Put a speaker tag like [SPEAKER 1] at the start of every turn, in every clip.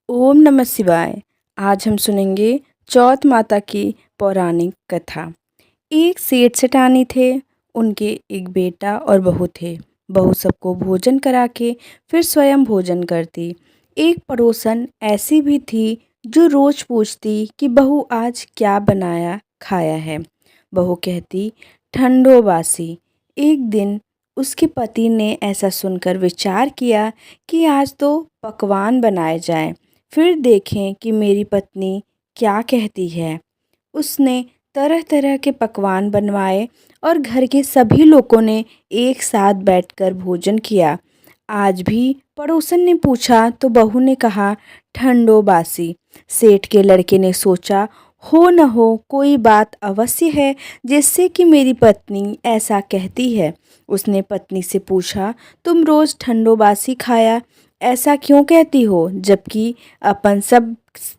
[SPEAKER 1] ओम नमः शिवाय। आज हम सुनेंगे चौथ माता की पौराणिक कथा। एक सेठ सेठानी थे। उनके एक बेटा और बहू थे। बहू सबको भोजन करा के फिर स्वयं भोजन करती। एक पड़ोसन ऐसी भी थी जो रोज पूछती कि बहू आज क्या बनाया खाया है। बहू कहती ठंडो बासी। एक दिन उसके पति ने ऐसा सुनकर विचार किया कि आज तो पकवान बनाए जाएं। फिर देखें कि मेरी पत्नी क्या कहती है। उसने तरह तरह के पकवान बनवाए और घर के सभी लोगों ने एक साथ बैठकर भोजन किया। आज भी पड़ोसन ने पूछा तो बहू ने कहा ठंडो बासी। सेठ के लड़के ने सोचा हो न हो कोई बात अवश्य है जिससे कि मेरी पत्नी ऐसा कहती है। उसने पत्नी से पूछा तुम रोज ठंडो बासी खाया ऐसा क्यों कहती हो, जबकि अपन सब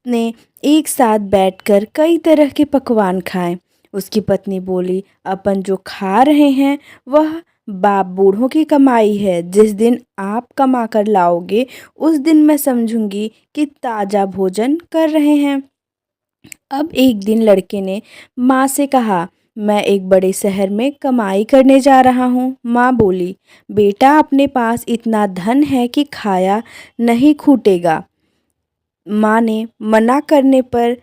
[SPEAKER 1] ने एक साथ बैठकर कई तरह के पकवान खाए। उसकी पत्नी बोली अपन जो खा रहे हैं वह बाप बूढ़ों की कमाई है। जिस दिन आप कमा कर लाओगे उस दिन मैं समझूंगी कि ताज़ा भोजन कर रहे हैं। अब एक दिन लड़के ने माँ से कहा मैं एक बड़े शहर में कमाई करने जा रहा हूँ। माँ बोली बेटा अपने पास इतना धन है कि खाया नहीं खूटेगा। माँ ने मना करने पर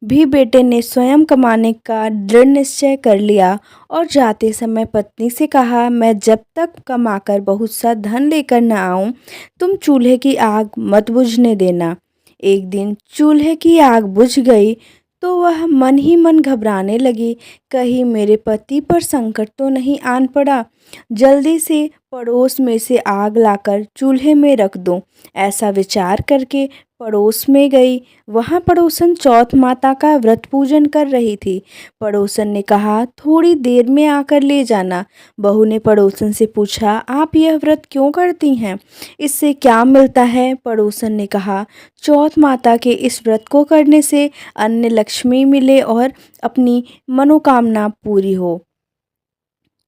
[SPEAKER 1] भी बेटे ने स्वयं कमाने का दृढ़ निश्चय कर लिया और जाते समय पत्नी से कहा मैं जब तक कमाकर बहुत सा धन लेकर न आऊं तुम चूल्हे की आग मत बुझने देना। एक दिन चूल्हे की आग बुझ गई तो वह मन ही मन घबराने लगी, कहीं मेरे पति पर संकट तो नहीं आन पड़ा। जल्दी से पड़ोस में से आग लाकर चूल्हे में रख दूं। ऐसा विचार करके पड़ोस में गई। वहाँ पड़ोसन चौथ माता का व्रत पूजन कर रही थी। पड़ोसन ने कहा थोड़ी देर में आकर ले जाना। बहू ने पड़ोसन से पूछा आप यह व्रत क्यों करती हैं, इससे क्या मिलता है। पड़ोसन ने कहा चौथ माता के इस व्रत को करने से अन्न लक्ष्मी मिले और अपनी मनोकामना पूरी हो।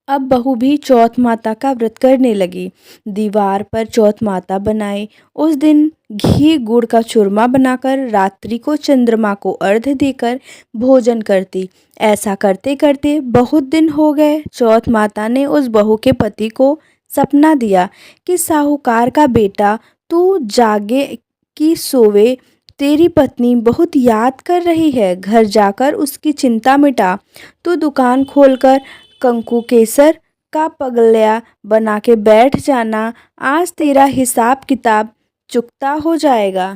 [SPEAKER 1] अब बहू भी चौथ माता का व्रत करने लगी। दीवार पर चौथ माता बनाई। उस दिन घी गुड़ का चूरमा बनाकर रात्रि को चंद्रमा को अर्घ्य देकर भोजन करती। ऐसा करते करते बहुत दिन हो गए। चौथ माता ने उस बहू के पति को सपना दिया कि साहूकार का बेटा तू जागे कि सोवे, तेरी पत्नी बहुत याद कर रही है, घर जाकर उसकी चिंता मिटा। तू दुकान खोलकर कंकु केसर का पगल्या बना के बैठ जाना। आज तेरा हिसाब किताब चुकता हो जाएगा।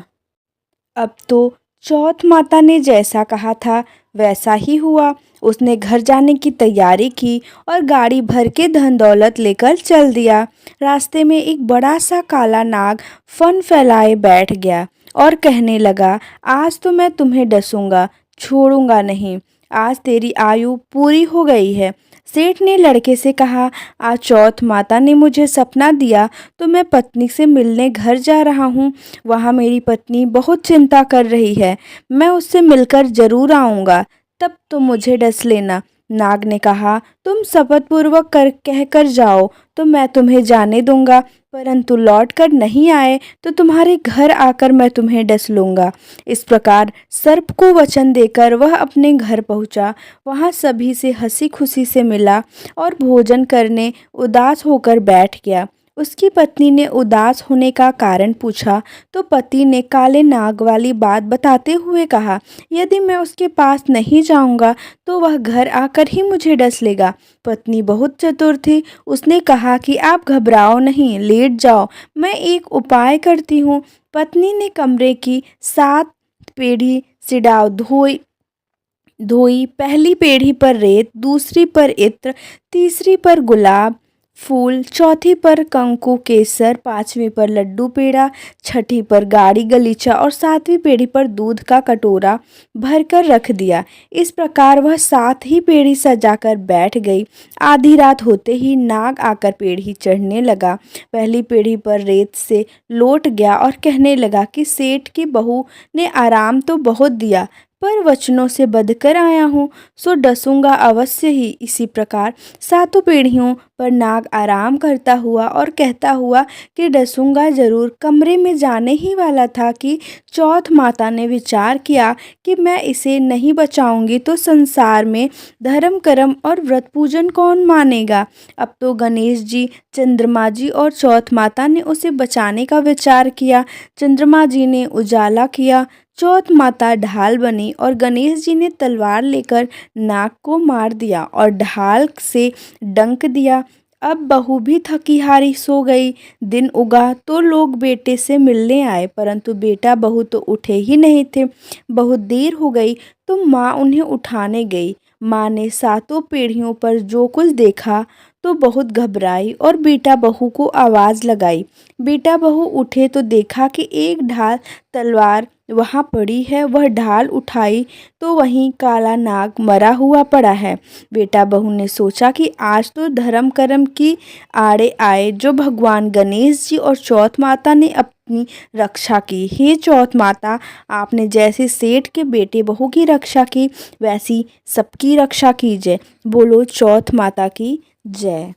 [SPEAKER 1] अब तो चौथ माता ने जैसा कहा था वैसा ही हुआ। उसने घर जाने की तैयारी की और गाड़ी भर के धन दौलत लेकर चल दिया। रास्ते में एक बड़ा सा काला नाग फन फैलाए बैठ गया और कहने लगा आज तो मैं तुम्हें डसूंगा, छोड़ूंगा नहीं। आज तेरी आयु पूरी हो गई है। सेठ ने लड़के से कहा आज चौथ माता ने मुझे सपना दिया तो मैं पत्नी से मिलने घर जा रहा हूँ। वहाँ मेरी पत्नी बहुत चिंता कर रही है। मैं उससे मिलकर जरूर आऊँगा, तब तुम मुझे डस लेना। नाग ने कहा तुम शपथपूर्वक कर कहकर जाओ तो मैं तुम्हें जाने दूंगा, परंतु लौट कर नहीं आए तो तुम्हारे घर आकर मैं तुम्हें डस लूँगा। इस प्रकार सर्प को वचन देकर वह अपने घर पहुँचा। वहाँ सभी से हंसी खुशी से मिला और भोजन करने उदास होकर बैठ गया। उसकी पत्नी ने उदास होने का कारण पूछा तो पति ने काले नाग वाली बात बताते हुए कहा यदि मैं उसके पास नहीं जाऊंगा तो वह घर आकर ही मुझे डस लेगा। पत्नी बहुत चतुर थी। उसने कहा कि आप घबराओ नहीं, लेट जाओ, मैं एक उपाय करती हूँ। पत्नी ने कमरे की 7 पीढ़ी सिडाव धोई धोई। पहली पीढ़ी पर रेत, दूसरी पर इत्र, तीसरी पर गुलाब फूल, चौथी पर कंकु केसर, पांचवी पर लड्डू पेड़ा, छठी पर गाड़ी गलीचा और सातवीं पीढ़ी पर दूध का कटोरा भरकर रख दिया। इस प्रकार वह 7 ही पीढ़ी सजाकर बैठ गई। आधी रात होते ही नाग आकर पीढ़ी चढ़ने लगा। पहली पीढ़ी पर रेत से लौट गया और कहने लगा कि सेठ की बहू ने आराम तो बहुत दिया पर वचनों से बंधकर आया हूँ, सो डसूंगा अवश्य ही। इसी प्रकार 7 पीढ़ियों पर नाग आराम करता हुआ और कहता हुआ कि डसूंगा जरूर। कमरे में जाने ही वाला था कि चौथ माता ने विचार किया कि मैं इसे नहीं बचाऊंगी तो संसार में धर्म कर्म और व्रत पूजन कौन मानेगा। अब तो गणेश जी, चंद्रमा जी और चौथ माता ने उसे बचाने का विचार किया। चंद्रमा जी ने उजाला किया, चौथ माता ढाल बनी और गणेश जी ने तलवार लेकर नाग को मार दिया और ढाल से डंक दिया। अब बहू भी थकी हारी सो गई। दिन उगा तो लोग बेटे से मिलने आए, परंतु बेटा बहू तो उठे ही नहीं थे। बहुत देर हो गई तो माँ उन्हें उठाने गई। माँ ने सातों पीढ़ियों पर जो कुछ देखा तो बहुत घबराई और बेटा बहू को आवाज़ लगाई। बेटा बहू उठे तो देखा कि एक ढाल तलवार वहाँ पड़ी है। वह ढाल उठाई तो वहीं काला नाग मरा हुआ पड़ा है। बेटा बहू ने सोचा कि आज तो धर्म कर्म की आड़े आए जो भगवान गणेश जी और चौथ माता ने अपनी रक्षा की। हे चौथ माता, आपने जैसे सेठ के बेटे बहू की रक्षा की वैसी सबकी रक्षा कीजिए। बोलो चौथ माता की जय।